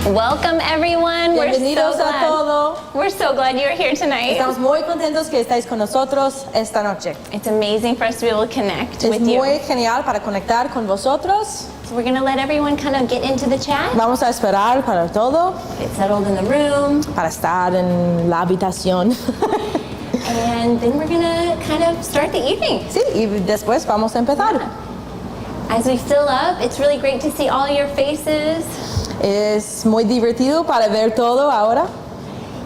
Welcome everyone. Bienvenidos a todos. We're so glad you're here tonight. Estamos muy contentos que estáis con nosotros esta noche. It's amazing for us to be able to connect with you. Es muy genial para conectar con vosotros. So we're going to let everyone kind of get into the chat. Vamos a esperar para todo, Get settled in the room. para estar en la habitación. And then we're going to kind of start the evening. Sí, y después vamos a empezar. As we fill up, it's really great to see all your faces. Es muy divertido para ver todo ahora.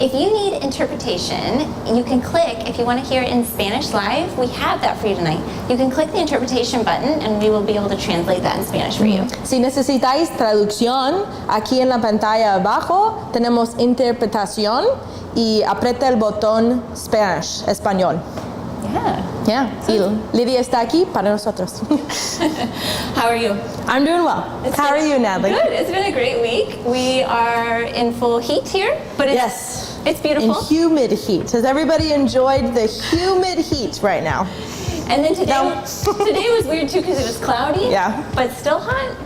If you need interpretation, you can click, if you want to hear it in Spanish live, we have that for you tonight. You can click the interpretation button and we will be able to translate that in Spanish for you. Si necesitáis traducción, aquí en la pantalla abajo tenemos interpretación y aprieta el botón Spanish, español. Yeah. Yeah. Y Lidia está aquí para nosotros. How are you? I'm doing well. How are you, Natalie? Good. It's been a great week. We are in full heat here, but it's beautiful. In humid heat. Has everybody enjoyed the humid heat right now? And then today was weird too because it was cloudy. Yeah. But still hot.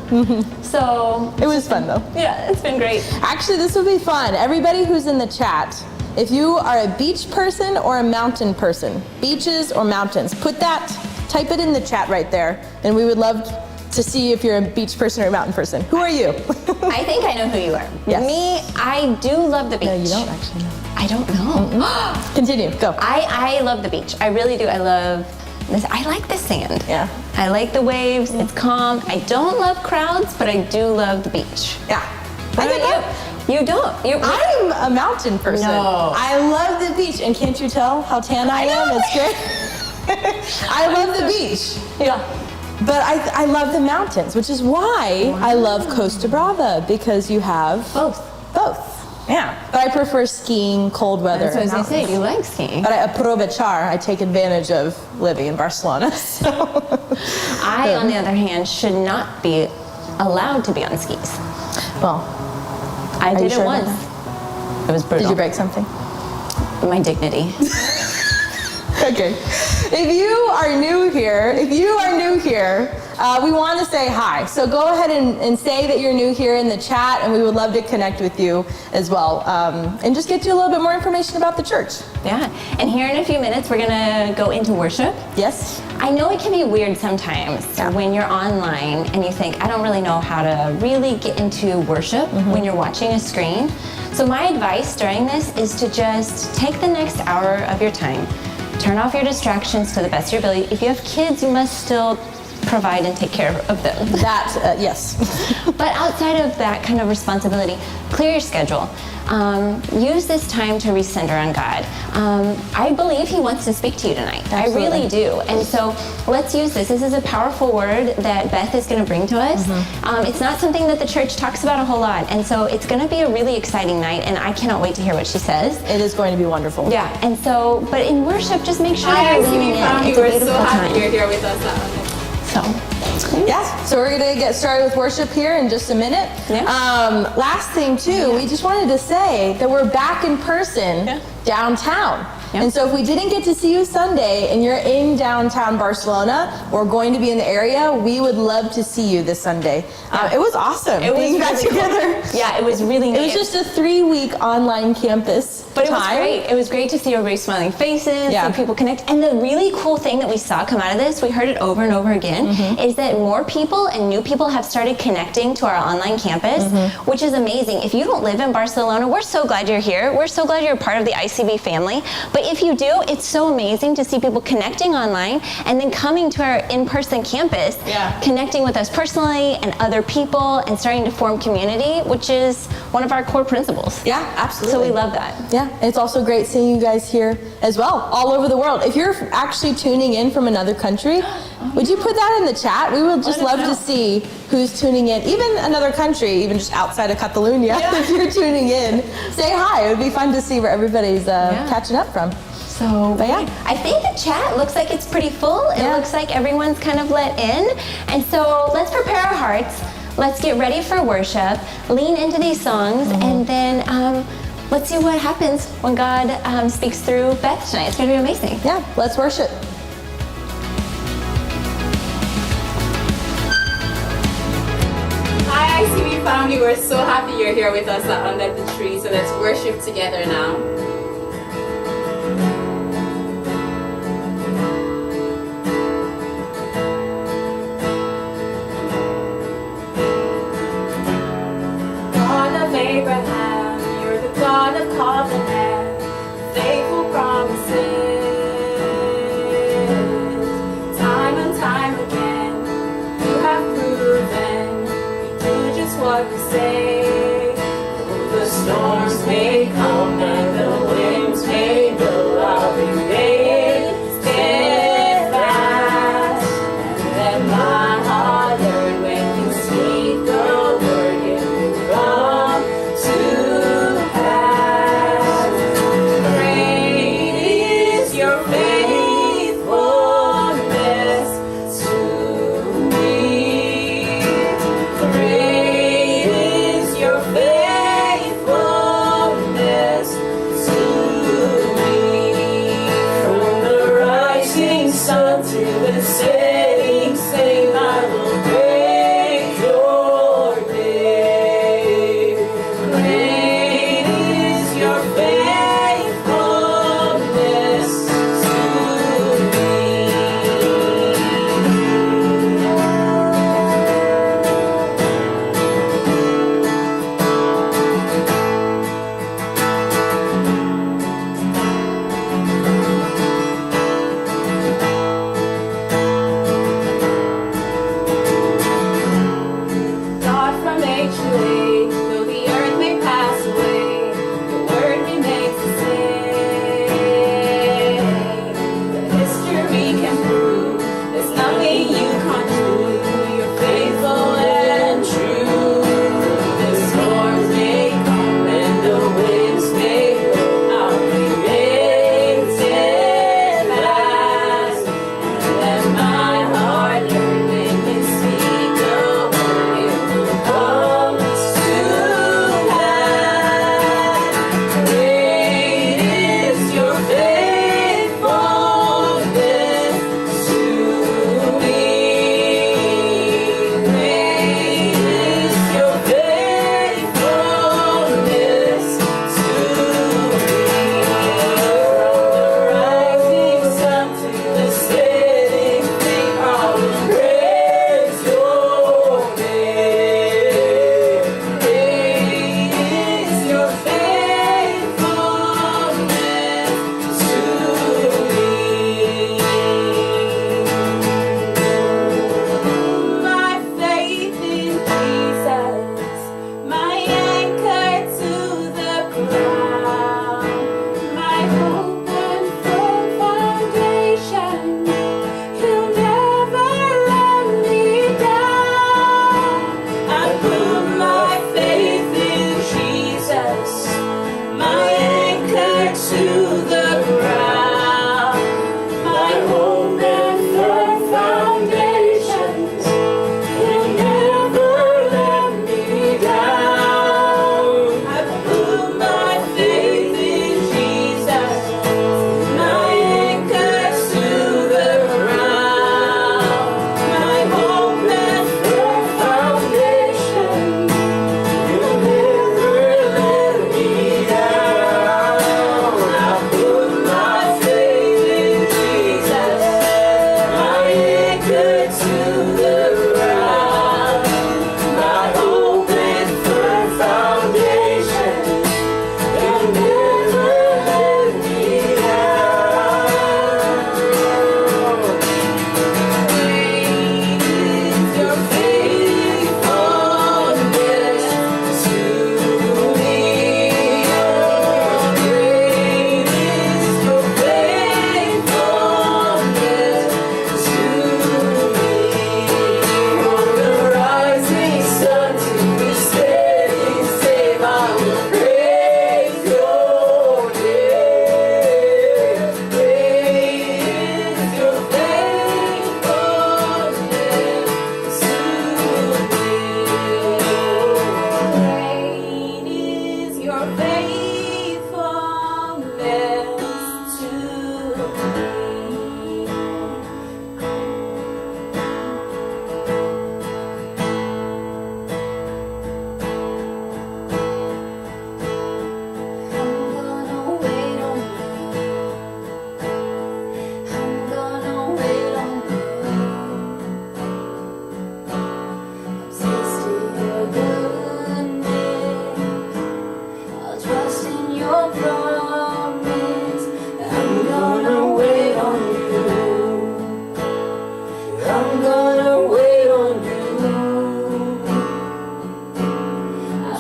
So It was fun though. yeah, it's been great. Actually, this will be fun. Everybody who's in the chat, if you are a beach person or a mountain person, beaches or mountains, type it in the chat right there, and we would love to see if you're a beach person or a mountain person. Who are you? I think I know who you are. Yes. Me, I do love the beach. No, you don't actually know. I don't know. Continue, go. I love the beach. I really do. I love this. I like the sand. Yeah. I like the waves. It's calm. I don't love crowds, but I do love the beach. Yeah. What I get about that. you? You don't. I'm a mountain person. No. I love the beach, and can't you tell how tan I am? It's great. I love the beach. Yeah. But I love the mountains, which is why I love Costa Brava, because you have Both. Yeah. But I prefer skiing, cold weather. That's what I was going to mountains. say. You like skiing. But I aprovechar, I take advantage of living in Barcelona. So. I, on the other hand, should not be allowed to be on skis. Well, I you did sure it about once. It was brutal. did you break something? My dignity. Okay. If you are new here, we want to say hi. So go ahead and say that you're new here in the chat, and we would love to connect with you as well, and just get you a little bit more information about the church. Yeah. And here in a few minutes, we're going to go into worship. Yes? I know it can be weird sometimes when you're online and you think, I don't really know how to really get into worship when you're watching a screen. So my advice during this is to just take the next hour of your time, turn off your distractions to the best of your ability. If you have kids, you must still provide and take care of them. That, yes. But outside of that kind of responsibility, clear your schedule. Use this time to recenter on God. I believe He wants to speak to you tonight. Absolutely. I really do. And so let's use this. This is a powerful word that Beth is going to bring to us. It's not something that the church talks about a whole lot. And so it's going to be a really exciting night, and I cannot wait to hear what she says. It is going to be wonderful. Yeah, and so, but in worship, just make sure Hi, you're leaning in. It's a We're beautiful so happy time. you're here with us. So, Yeah, so we're going to get started with worship here in just a minute. Yeah. Last thing too, we just wanted to say that we're back in person downtown. Yeah. And so if we didn't get to see you Sunday and you're in downtown Barcelona or going to be in the area, we would love to see you this Sunday. It was awesome being back really cool. together. Yeah, it was really neat. It was just a 3-week online campus But it was time. great. It was great to see everybody's smiling faces, Yeah. see people connect. And the really cool thing that we saw come out of this, we heard it over and over again, is that more people and new people have started connecting to our online campus, which is amazing. If you don't live in Barcelona, we're so glad you're here. We're so glad you're a part of the ICB family. But if you do, it's so amazing to see people connecting online and then coming to our in-person campus, connecting with us personally and other people and starting to form community, which is one of our core principles. Yeah, absolutely. So we love that. Yeah, and it's also great seeing you guys here as well, all over the world. If you're actually tuning in from another country, would you put that in the chat? We would just love to see who's tuning in, even another country, even just outside of Catalonia. If you're tuning in, say hi. It would be fun to see where everybody's catching up from. So, But yeah. I think the chat looks like it's pretty full. It looks like everyone's kind of let in. And so let's prepare our hearts. Let's get ready for worship. Lean into these songs, and then let's see what happens when God speaks through Beth tonight. It's going to be amazing. Yeah, let's worship. Hi, ICB family, we're so happy you're here with us under the tree. So let's worship together now. God of Abraham, you're the God of covenant, faithful promises. Time and time again, you have proven you do just what you say. The storms may come and the winds may blow, I'll remain steadfast. And let my heart learn when you speak the word, it will come to pass. Great is your faithfulness to me. Great is your faithfulness to me. From the rising sun to the setting sun, I will praise your name. Great is your faithfulness to me. God from age to age, though the earth may pass away, the word remains the same. The history can prove there's nothing you can't do. You're faithful and true. The storms may come and the winds may blow, I'll remain steadfast. And let my heart learn when you speak the word, it will come to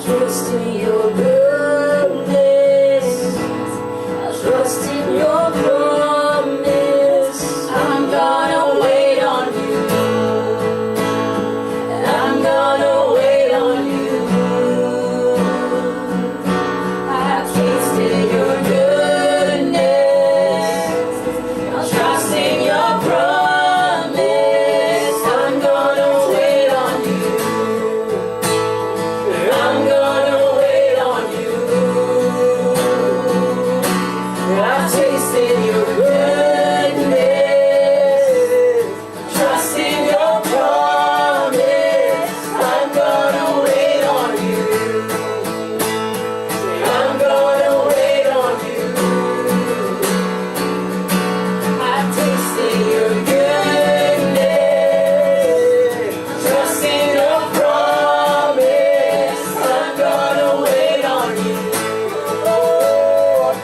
trust in your goodness. I'll trust in your promise. I'm gonna wait on you. I'm gonna wait on you. I've tasted your goodness. I'll trust in your promise. I'm gonna wait on you. I'm gonna wait on you. I've tasted your goodness. Trust in your promise. I'm gonna wait on you. I'm gonna wait on you. I've tasted your goodness. Trust in your promise. I'm gonna wait on you.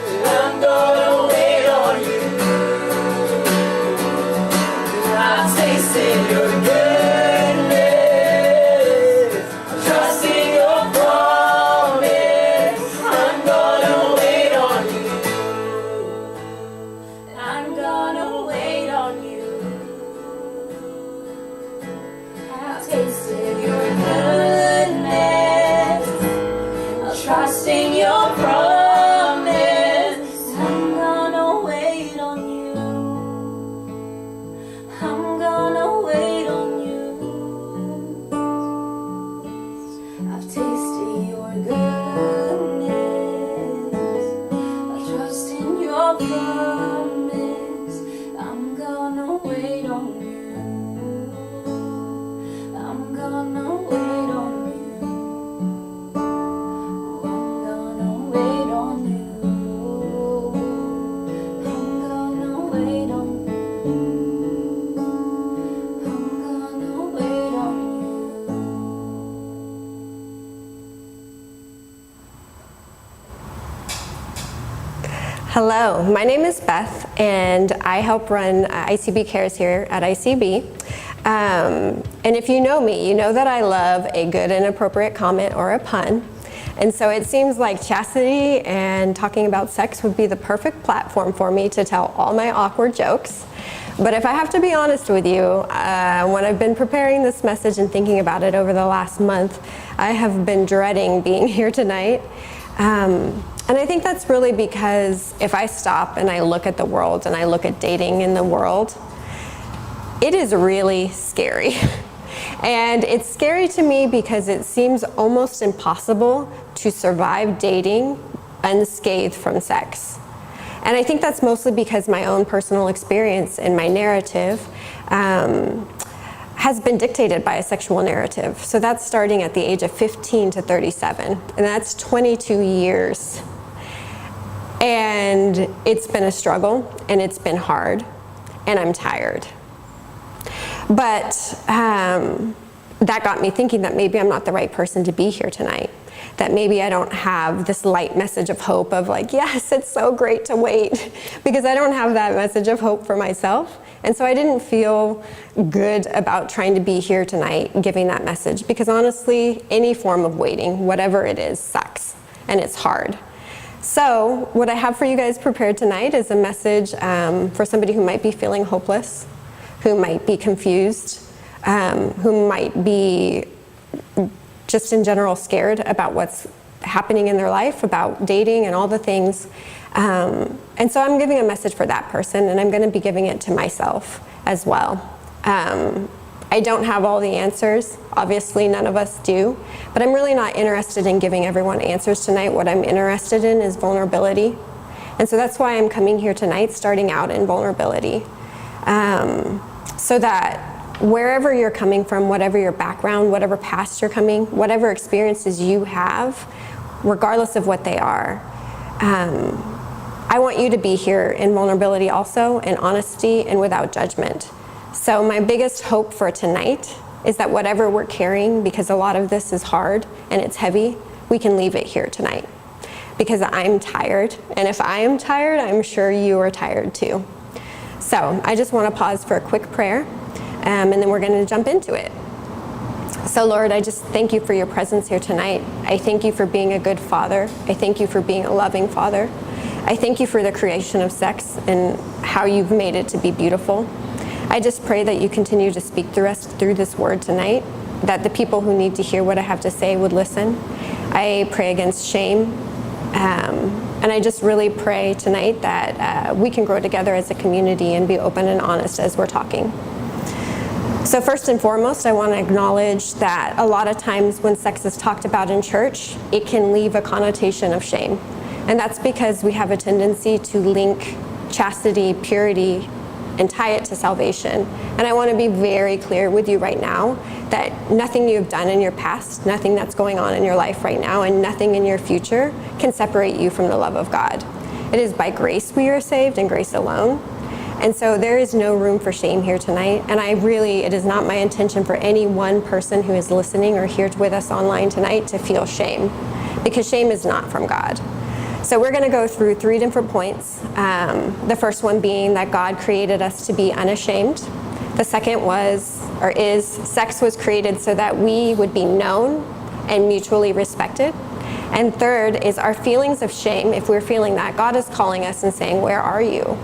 I'm gonna wait on you. I've tasted your goodness. Trust in your promise. I'm gonna wait on you. I'm gonna wait on you. I've tasted your goodness. I'll trust in your promise. I'm gonna wait on you. I'm gonna wait on you. I've tasted your goodness. I'll trust in your promise. I'm gonna wait on you. I'm gonna wait on you. I'm gonna wait on you. I'm gonna wait on you. I'm gonna wait on you. Hello, my name is Beth, and I help run ICB Cares here at ICB. And if you know me, you know that I love a good and appropriate comment or a pun. And so it seems like chastity and talking about sex would be the perfect platform for me to tell all my awkward jokes. But if I have to be honest with you, when I've been preparing this message and thinking about it over the last month, I have been dreading being here tonight. And I think that's really because if I stop and I look at the world and I look at dating in the world, it is really scary. And it's scary to me because it seems almost impossible to survive dating unscathed from sex. And I think that's mostly because my own personal experience and my narrative has been dictated by a sexual narrative. So that's starting at the age of 15 to 37, and that's 22 years. And it's been a struggle, and it's been hard, and I'm tired. But that got me thinking that maybe I'm not the right person to be here tonight. That maybe I don't have this light message of hope of like, yes, it's so great to wait, because I don't have that message of hope for myself. And so I didn't feel good about trying to be here tonight giving that message, because honestly, any form of waiting, whatever it is, sucks, and it's hard. So what I have for you guys prepared tonight is a message for somebody who might be feeling hopeless, who might be confused, who might be just in general scared about what's happening in their life, about dating and all the things. And so I'm giving a message for that person, and I'm going to be giving it to myself as well. I don't have all the answers. Obviously, none of us do. But I'm really not interested in giving everyone answers tonight. What I'm interested in is vulnerability. And so that's why I'm coming here tonight, starting out in vulnerability. So that wherever you're coming from, whatever your background, whatever past you're coming, whatever experiences you have, regardless of what they are, I want you to be here in vulnerability also, in honesty and without judgment. So my biggest hope for tonight is that whatever we're carrying, because a lot of this is hard and it's heavy, we can leave it here tonight. Because I'm tired, and if I am tired, I'm sure you are tired too. So I just want to pause for a quick prayer, and then we're going to jump into it. So Lord, I just thank you for your presence here tonight. I thank you for being a good father. I thank you for being a loving father. I thank you for the creation of sex and how you've made it to be beautiful. I just pray that you continue to speak through us through this word tonight, that the people who need to hear what I have to say would listen. I pray against shame. And I just really pray tonight that we can grow together as a community and be open and honest as we're talking. So first and foremost, I want to acknowledge that a lot of times when sex is talked about in church, it can leave a connotation of shame. And that's because we have a tendency to link chastity, purity, and tie it to salvation. And I want to be very clear with you right now that nothing you've done in your past, nothing that's going on in your life right now, and nothing in your future can separate you from the love of God. It is by grace we are saved and grace alone. And so there is no room for shame here tonight. And it is not my intention for any one person who is listening or here with us online tonight to feel shame, because shame is not from God. So we're going to go through 3 different points. The first one being that God created us to be unashamed. The second is sex was created so that we would be known and mutually respected. And third is our feelings of shame. If we're feeling that, God is calling us and saying, where are you?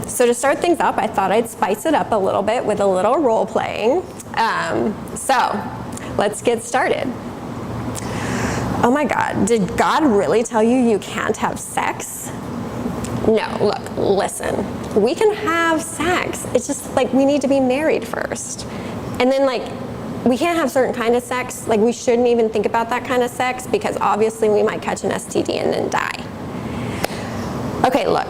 So to start things up, I thought I'd spice it up a little bit with a little role playing. So let's get started. Oh my God, did God really tell you you can't have sex? No, look, listen, we can have sex. It's just like we need to be married first. And then we can't have certain kind of sex. We shouldn't even think about that kind of sex because obviously we might catch an STD and then die. Okay, look,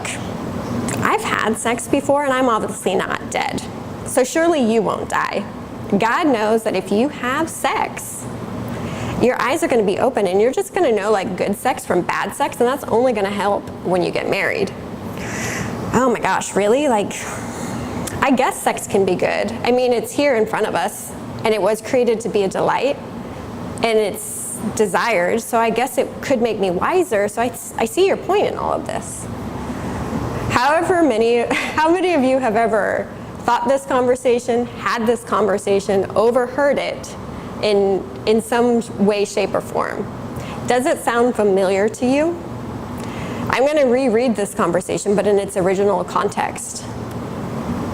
I've had sex before and I'm obviously not dead. So surely you won't die. God knows that if you have sex, your eyes are going to be open and you're just going to know good sex from bad sex, and that's only going to help when you get married. Oh my gosh, really? I guess sex can be good. I mean, it's here in front of us and it was created to be a delight and it's desired, so I guess it could make me wiser. So I see your point in all of this. How many of you have ever thought this conversation, had this conversation, overheard it in some way, shape, or form? Does it sound familiar to you? I'm going to reread this conversation, but in its original context.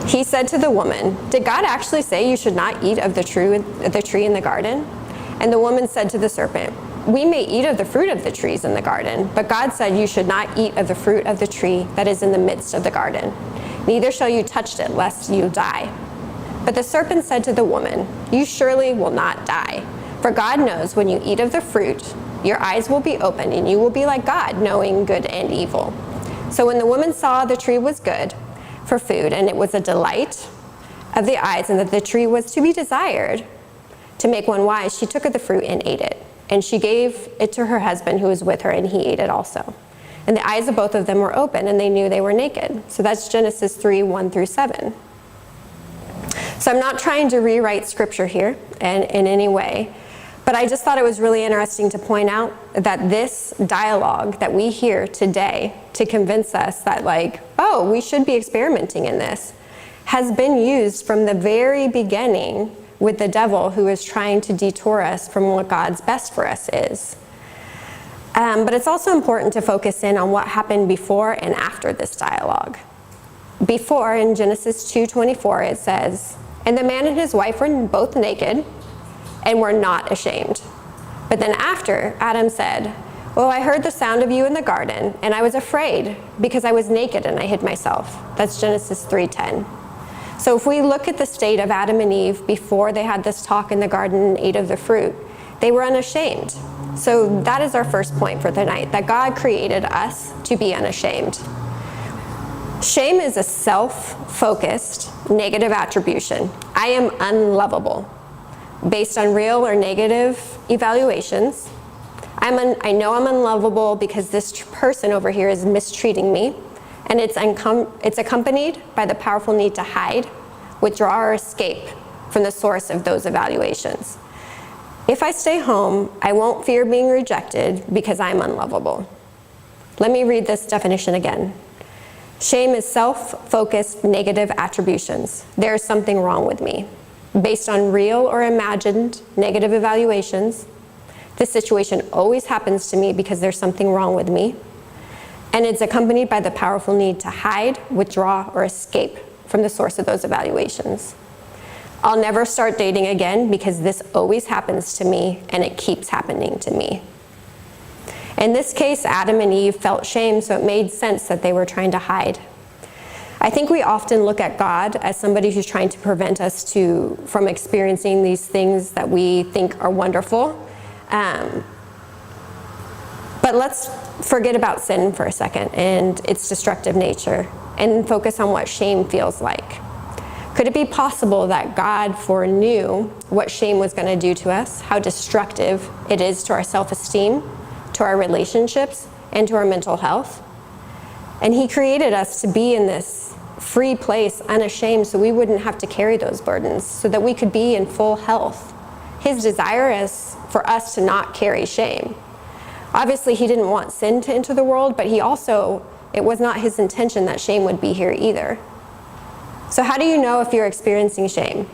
He said to the woman, "Did God actually say you should not eat of the tree in the garden?" And the woman said to the serpent, "We may eat of the fruit of the trees in the garden, but God said you should not eat of the fruit of the tree that is in the midst of the garden. Neither shall you touch it, lest you die." But the serpent said to the woman, "You surely will not die. For God knows when you eat of the fruit, your eyes will be opened and you will be like God, knowing good and evil." So when the woman saw the tree was good for food, and it was a delight of the eyes, and that the tree was to be desired to make one wise, she took of the fruit and ate it. And she gave it to her husband who was with her, and he ate it also. And the eyes of both of them were open, and they knew they were naked. So that's Genesis 3, 1 through 7. So I'm not trying to rewrite scripture here in any way, but I just thought it was really interesting to point out that this dialogue that we hear today to convince us that we should be experimenting in this, has been used from the very beginning with the devil, who is trying to detour us from what God's best for us is. But it's also important to focus in on what happened before and after this dialogue. Before, in Genesis 2:24, it says, "And the man and his wife were both naked and were not ashamed." But then after, Adam said, "Well, I heard the sound of you in the garden, and I was afraid because I was naked and I hid myself." That's Genesis 3:10. So if we look at the state of Adam and Eve before they had this talk in the garden and ate of the fruit, they were unashamed. So that is our first point for tonight, that God created us to be unashamed. Shame is a self-focused negative attribution. I am unlovable. Based on real or negative evaluations, I know I'm unlovable because this person over here is mistreating me, and it's accompanied by the powerful need to hide, withdraw, or escape from the source of those evaluations. If I stay home, I won't fear being rejected because I'm unlovable. Let me read this definition again. Shame is self-focused negative attributions. There is something wrong with me. based on real or imagined negative evaluations. This situation always happens to me because there's something wrong with me. And it's accompanied by the powerful need to hide, withdraw, or escape from the source of those evaluations. I'll never start dating again because this always happens to me and it keeps happening to me. In this case, Adam and Eve felt shame, so it made sense that they were trying to hide. I think we often look at God as somebody who's trying to prevent us from experiencing these things that we think are wonderful. But let's forget about sin for a second and its destructive nature and focus on what shame feels like. Could it be possible that God foreknew what shame was going to do to us, how destructive it is to our self-esteem, to our relationships, and to our mental health? And he created us to be in this free place, unashamed, so we wouldn't have to carry those burdens, so that we could be in full health. His desire is for us to not carry shame. Obviously, he didn't want sin to enter the world, but it was not his intention that shame would be here either. So how do you know if you're experiencing shame?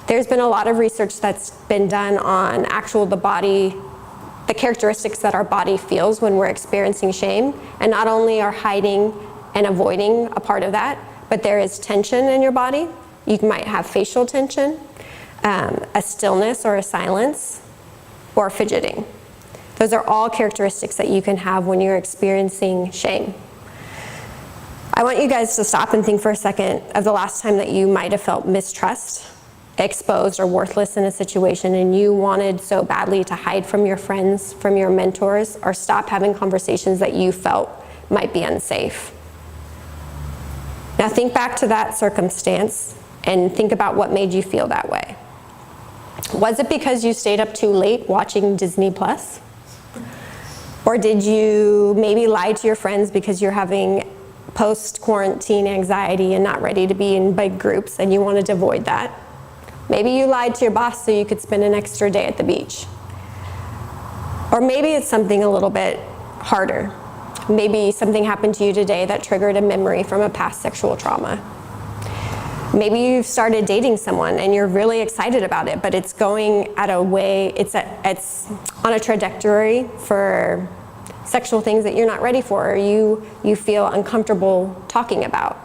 There's been a lot of research that's been done on the characteristics that our body feels when we're experiencing shame. And not only are hiding and avoiding a part of that, but there is tension in your body. You might have facial tension, a stillness or a silence, or fidgeting. Those are all characteristics that you can have when you're experiencing shame. I want you guys to stop and think for a second of the last time that you might have felt mistrust, exposed, or worthless in a situation, and you wanted so badly to hide from your friends, from your mentors, or stop having conversations that you felt might be unsafe. Now think back to that circumstance and think about what made you feel that way. Was it because you stayed up too late watching Disney Plus? Or did you maybe lie to your friends because you're having post-quarantine anxiety and not ready to be in big groups and you wanted to avoid that? Maybe you lied to your boss so you could spend an extra day at the beach. Or maybe it's something a little bit harder. Maybe something happened to you today that triggered a memory from a past sexual trauma. Maybe you've started dating someone and you're really excited about it, but it's going at a way, it's on a trajectory for sexual things that you're not ready for, or you feel uncomfortable talking about,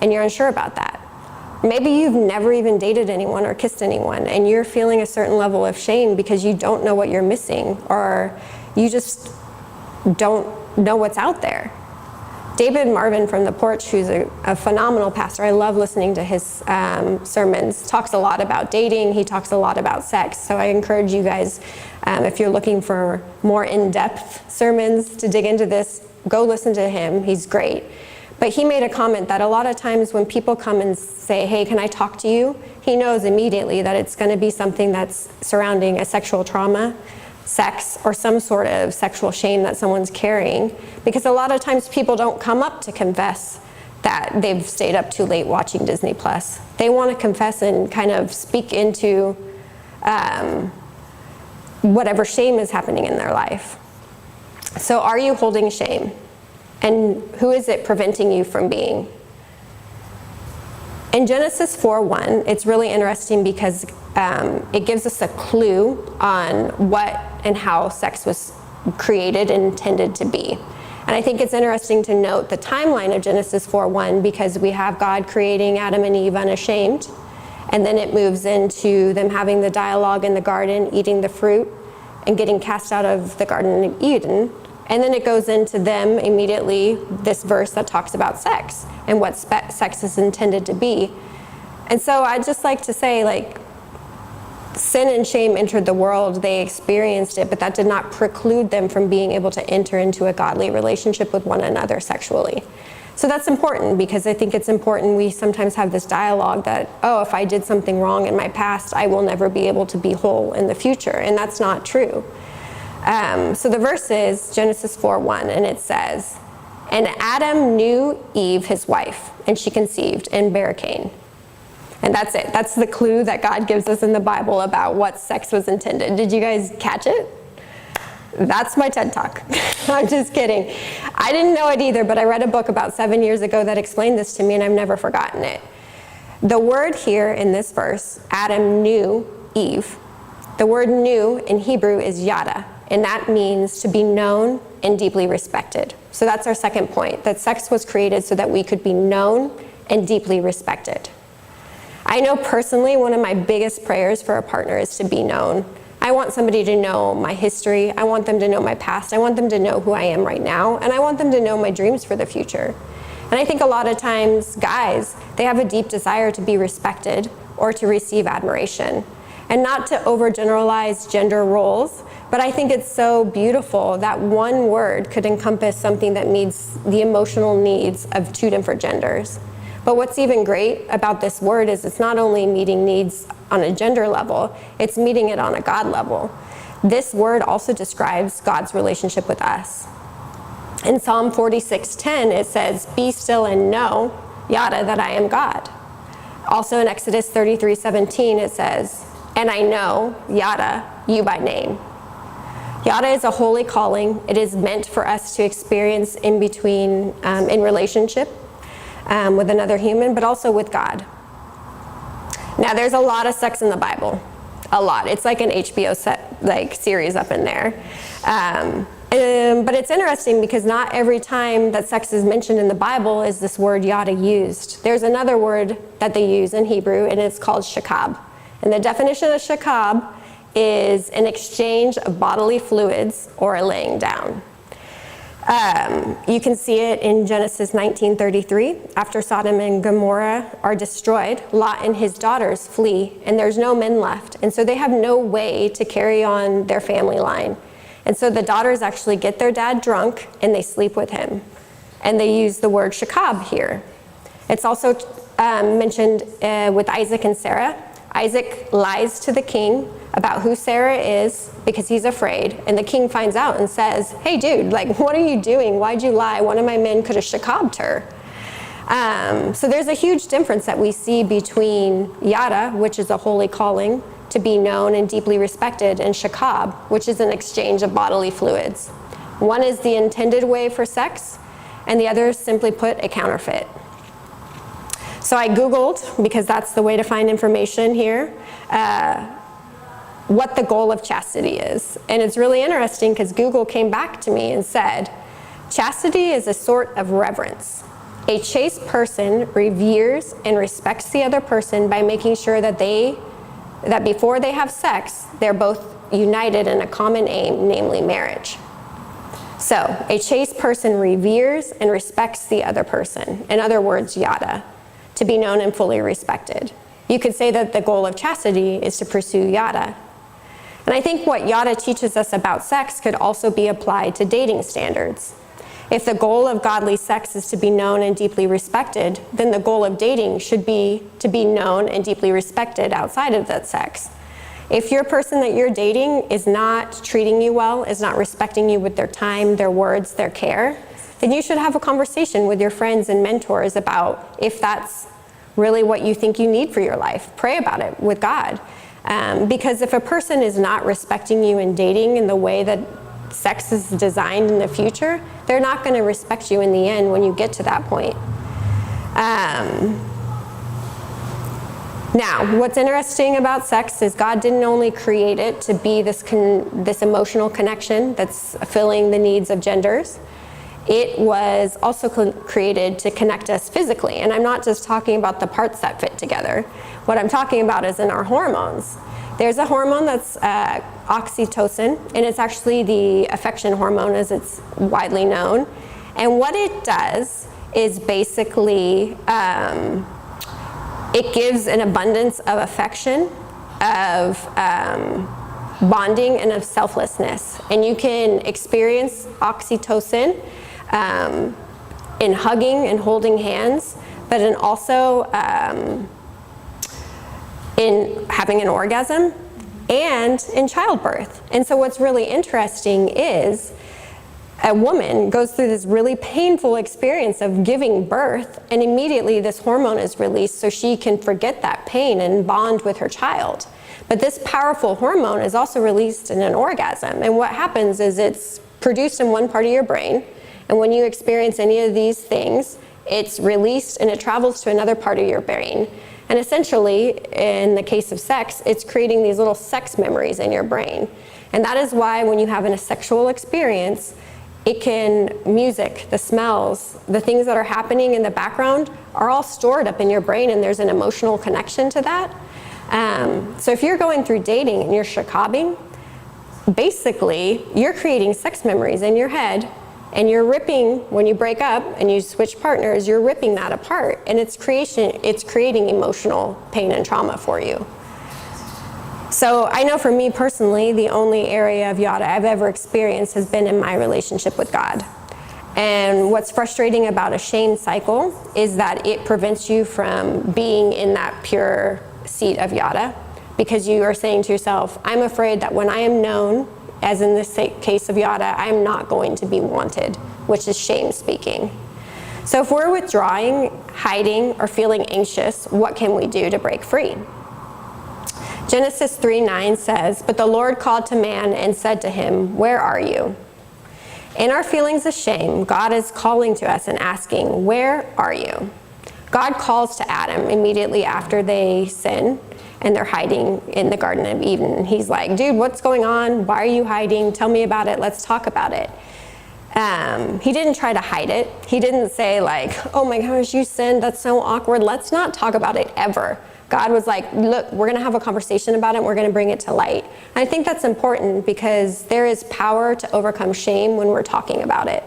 and you're unsure about that. Maybe you've never even dated anyone or kissed anyone, and you're feeling a certain level of shame because you don't know what you're missing, or you just don't know what's out there. David Marvin from The Porch, who's a phenomenal pastor, I love listening to his sermons, talks a lot about dating, he talks a lot about sex, so I encourage you guys, if you're looking for more in-depth sermons to dig into this, go listen to him, he's great. But he made a comment that a lot of times when people come and say, hey, can I talk to you? He knows immediately that it's going to be something that's surrounding a sexual trauma, sex, or some sort of sexual shame that someone's carrying. Because a lot of times people don't come up to confess that they've stayed up too late watching Disney Plus. They want to confess and kind of speak into whatever shame is happening in their life. So are you holding shame? And who is it preventing you from being? In Genesis 4:1, it's really interesting because it gives us a clue on what and how sex was created and intended to be. And I think it's interesting to note the timeline of Genesis 4:1 because we have God creating Adam and Eve unashamed, and then it moves into them having the dialogue in the garden, eating the fruit, and getting cast out of the Garden of Eden. And then it goes into them immediately, this verse that talks about sex and what sex is intended to be. And so I'd just like to say, sin and shame entered the world, they experienced it, but that did not preclude them from being able to enter into a godly relationship with one another sexually. So that's important because I think it's important we sometimes have this dialogue that, oh, if I did something wrong in my past, I will never be able to be whole in the future, and that's not true. So the verse is Genesis 4:1, and it says, and Adam knew Eve, his wife, and she conceived and bare Cain. And that's it. That's the clue that God gives us in the Bible about what sex was intended. Did you guys catch it? That's my TED Talk. I'm just kidding. I didn't know it either, but I read a book about 7 years ago that explained this to me, and I've never forgotten it. The word here in this verse, Adam knew Eve. The word knew in Hebrew is yada, and that means to be known and deeply respected. So that's our second point, that sex was created so that we could be known and deeply respected. I know personally one of my biggest prayers for a partner is to be known. I want somebody to know my history. I want them to know my past. I want them to know who I am right now. And I want them to know my dreams for the future. And I think a lot of times, guys, they have a deep desire to be respected or to receive admiration. And not to overgeneralize gender roles, but I think it's so beautiful that one word could encompass something that meets the emotional needs of two different genders. But what's even great about this word is it's not only meeting needs on a gender level, it's meeting it on a God level. This word also describes God's relationship with us. In Psalm 46:10, it says, "Be still and know, yada, that I am God." Also in Exodus 33:17, it says, "And I know, yada, you by name." Yada is a holy calling. It is meant for us to experience in between, in relationship with another human, but also with God. Now, there's a lot of sex in the Bible, a lot. It's like an HBO series up in there. But it's interesting because not every time that sex is mentioned in the Bible is this word yada used. There's another word that they use in Hebrew, and it's called shakab. And the definition of shakab is an exchange of bodily fluids or a laying down. You can see it in Genesis 19:33. After Sodom and Gomorrah are destroyed, Lot and his daughters flee, and there's no men left. And so they have no way to carry on their family line. And so the daughters actually get their dad drunk, and they sleep with him. And they use the word shakab here. It's also mentioned with Isaac and Sarah. Isaac lies to the king about who Sarah is because he's afraid, and the king finds out and says, "Hey dude, like, what are you doing? Why'd you lie? One of my men could have shakabbed her." So there's a huge difference that we see between yada, which is a holy calling to be known and deeply respected, and shakab, which is an exchange of bodily fluids. One is the intended way for sex, and the other is simply put a counterfeit. So I Googled, because that's the way to find information here, what the goal of chastity is. And it's really interesting because Google came back to me and said, chastity is a sort of reverence. A chaste person reveres and respects the other person by making sure that before they have sex, they're both united in a common aim, namely marriage. So a chaste person reveres and respects the other person. In other words, yada, to be known and fully respected. You could say that the goal of chastity is to pursue yada. And I think what yada teaches us about sex could also be applied to dating standards. If the goal of godly sex is to be known and deeply respected, then the goal of dating should be to be known and deeply respected outside of that sex. If your person that you're dating is not treating you well, is not respecting you with their time, their words, their care, then you should have a conversation with your friends and mentors about if that's really what you think you need for your life. Pray about it with God. Because if a person is not respecting you in dating in the way that sex is designed in the future, they're not going to respect you in the end when you get to that point. Now, what's interesting about sex is God didn't only create it to be this emotional connection that's filling the needs of genders. It was also created to connect us physically. And I'm not just talking about the parts that fit together. What I'm talking about is in our hormones. There's a hormone that's oxytocin, and it's actually the affection hormone as it's widely known. And what it does is basically, it gives an abundance of affection, of bonding, and of selflessness. And you can experience oxytocin in hugging and holding hands, but in also in having an orgasm and in childbirth. And so what's really interesting is a woman goes through this really painful experience of giving birth, and immediately this hormone is released so she can forget that pain and bond with her child. But this powerful hormone is also released in an orgasm. And what happens is it's produced in one part of your brain, and when you experience any of these things, it's released and it travels to another part of your brain. And essentially, in the case of sex, it's creating these little sex memories in your brain. And that is why when you have a sexual experience, music, the smells, the things that are happening in the background are all stored up in your brain, and there's an emotional connection to that. So if you're going through dating and you're shakabbing, basically you're creating sex memories in your head, and you're ripping, when you break up and you switch partners, you're ripping that apart, and it's creating emotional pain and trauma for you. So I know for me personally, the only area of yada I've ever experienced has been in my relationship with God. And what's frustrating about a shame cycle is that it prevents you from being in that pure seat of yada, because you are saying to yourself, I'm afraid that when I am known, as in this case of yada, I'm not going to be wanted, which is shame speaking. So if we're withdrawing, hiding, or feeling anxious, what can we do to break free? Genesis 3:9 says, "But the Lord called to man and said to him, 'Where are you?'" In our feelings of shame, God is calling to us and asking, "Where are you?" God calls to Adam immediately after they sin, and they're hiding in the Garden of Eden. He's like, "Dude, what's going on? Why are you hiding? Tell me about it. Let's talk about it." He didn't try to hide it. He didn't say like, "Oh my gosh, you sinned. That's so awkward. Let's not talk about it ever." God was like, "Look, we're going to have a conversation about it, and we're going to bring it to light." And I think that's important because there is power to overcome shame when we're talking about it.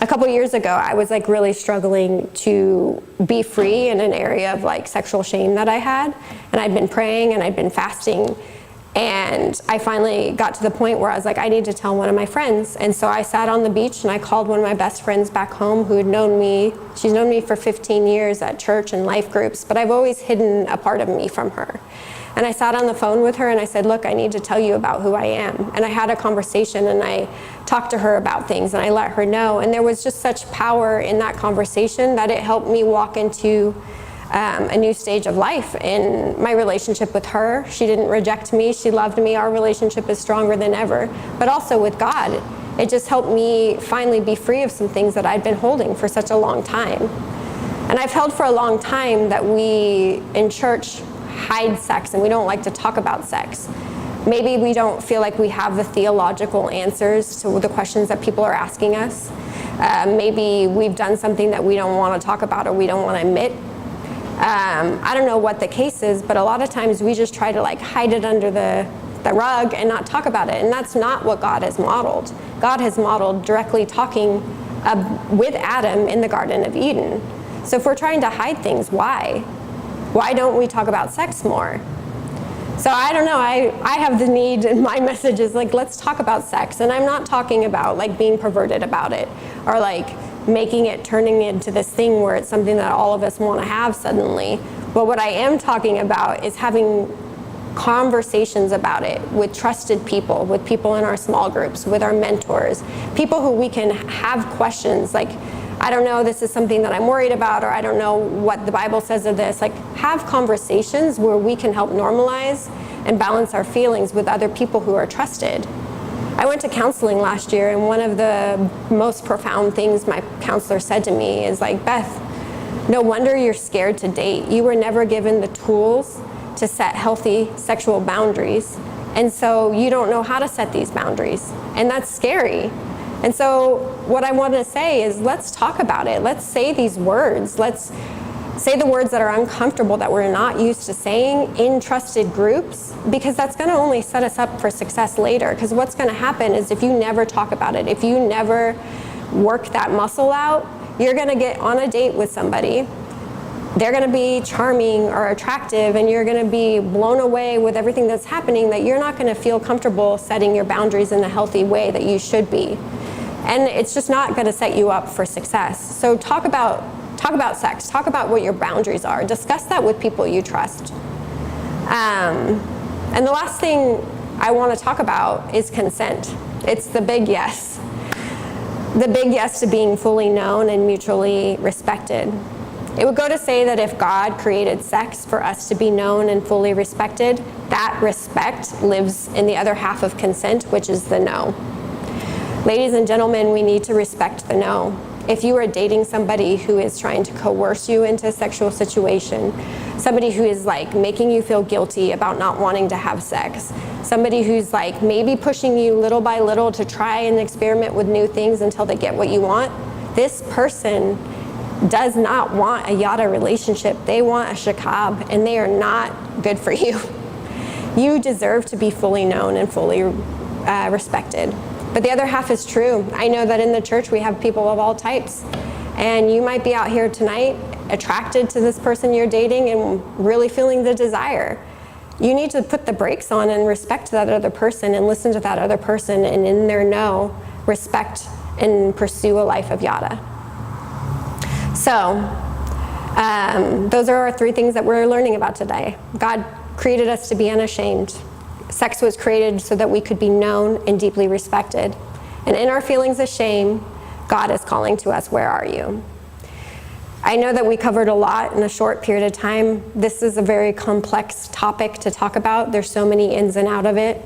A couple years ago, I was like really struggling to be free in an area of like sexual shame that I had. And I'd been praying and I'd been fasting. And I finally got to the point where I was like, I need to tell one of my friends. And so I sat on the beach and I called one of my best friends back home who had known me. She's known me for 15 years at church and life groups, but I've always hidden a part of me from her. And I sat on the phone with her and I said, "Look, I need to tell you about who I am." And I had a conversation and I talked to her about things and I let her know. And there was just such power in that conversation that it helped me walk into a new stage of life in my relationship with her. She didn't reject me. She loved me. Our relationship is stronger than ever. But also with God, it just helped me finally be free of some things that I'd been holding for such a long time. And I've held for a long time that we in church hide sex and we don't like to talk about sex. Maybe we don't feel like we have the theological answers to the questions that people are asking us. Maybe we've done something that we don't want to talk about or we don't want to admit. I don't know what the case is, but a lot of times we just try to like hide it under the rug and not talk about it. And that's not what God has modeled. God has modeled directly talking with Adam in the Garden of Eden. So if we're trying to hide things, why? Why don't we talk about sex more? So I don't know, I have the need, and my message is like, let's talk about sex. And I'm not talking about like being perverted about it or like turning it into this thing where it's something that all of us want to have suddenly. But what I am talking about is having conversations about it with trusted people, with people in our small groups, with our mentors, people who we can have questions like, I don't know, this is something that I'm worried about, or I don't know what the Bible says of this. Like, have conversations where we can help normalize and balance our feelings with other people who are trusted. I went to counseling last year, and one of the most profound things my counselor said to me is like, "Beth, no wonder you're scared to date. You were never given the tools to set healthy sexual boundaries, and so you don't know how to set these boundaries, and that's scary." And so what I want to say is, let's talk about it. Let's say these words. Let's say the words that are uncomfortable, that we're not used to saying in trusted groups, because that's going to only set us up for success later. Because what's going to happen is if you never talk about it, if you never work that muscle out, you're going to get on a date with somebody. They're going to be charming or attractive, and you're going to be blown away with everything that's happening, that you're not going to feel comfortable setting your boundaries in the healthy way that you should be. And it's just not going to set you up for success. So talk about sex. Talk about what your boundaries are. Discuss that with people you trust. And the last thing I want to talk about is consent. It's the big yes. The big yes to being fully known and mutually respected. It would go to say that if God created sex for us to be known and fully respected, that respect lives in the other half of consent, which is the no. Ladies and gentlemen, we need to respect the no. If you are dating somebody who is trying to coerce you into a sexual situation, somebody who is like making you feel guilty about not wanting to have sex, somebody who's like maybe pushing you little by little to try and experiment with new things until they get what you want, this person does not want a yada relationship. They want a shakab, and they are not good for you. You deserve to be fully known and fully respected. But the other half is true. I know that in the church we have people of all types, and you might be out here tonight attracted to this person you're dating and really feeling the desire. You need to put the brakes on and respect that other person and listen to that other person, and in their no, respect and pursue a life of yada. So those are our 3 things that we're learning about today. God created us to be unashamed. Sex was created so that we could be known and deeply respected. And in our feelings of shame, God is calling to us, where are you? I know that we covered a lot in a short period of time. This is a very complex topic to talk about. There's so many ins and out of it.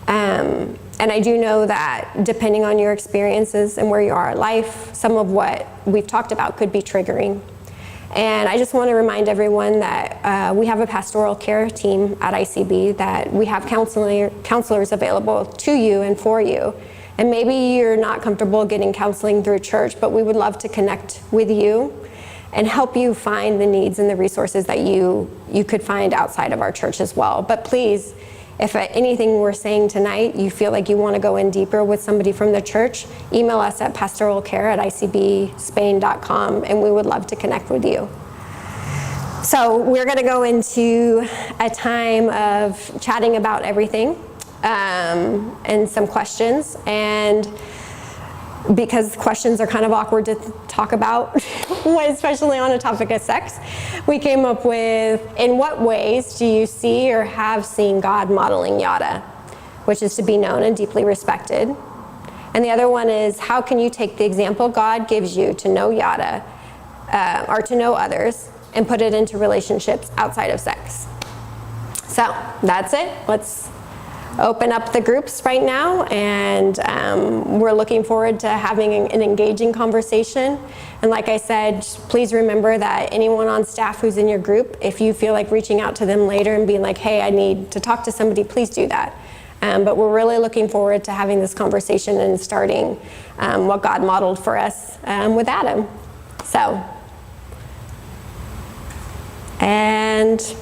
And I do know that depending on your experiences and where you are in life, some of what we've talked about could be triggering. And I just want to remind everyone that we have a pastoral care team at ICB, that we have counselors available to you and for you. And maybe you're not comfortable getting counseling through church, but we would love to connect with you and help you find the needs and the resources that you could find outside of our church as well. But please, if anything we're saying tonight, you feel like you want to go in deeper with somebody from the church, email us at pastoralcare@icbspain.com, and we would love to connect with you. So we're going to go into a time of chatting about everything and some questions. And because questions are kind of awkward to talk about, especially on a topic of sex, we came up with, in what ways do you see or have seen God modeling yada, which is to be known and deeply respected. And the other one is, how can you take the example God gives you to know yada, or to know others, and put it into relationships outside of sex? So that's it. Let's open up the groups right now, and we're looking forward to having an engaging conversation. And like I said, please remember that anyone on staff who's in your group, if you feel like reaching out to them later and being like, hey, I need to talk to somebody, please do that. But we're really looking forward to having this conversation and starting what God modeled for us with Adam. So, and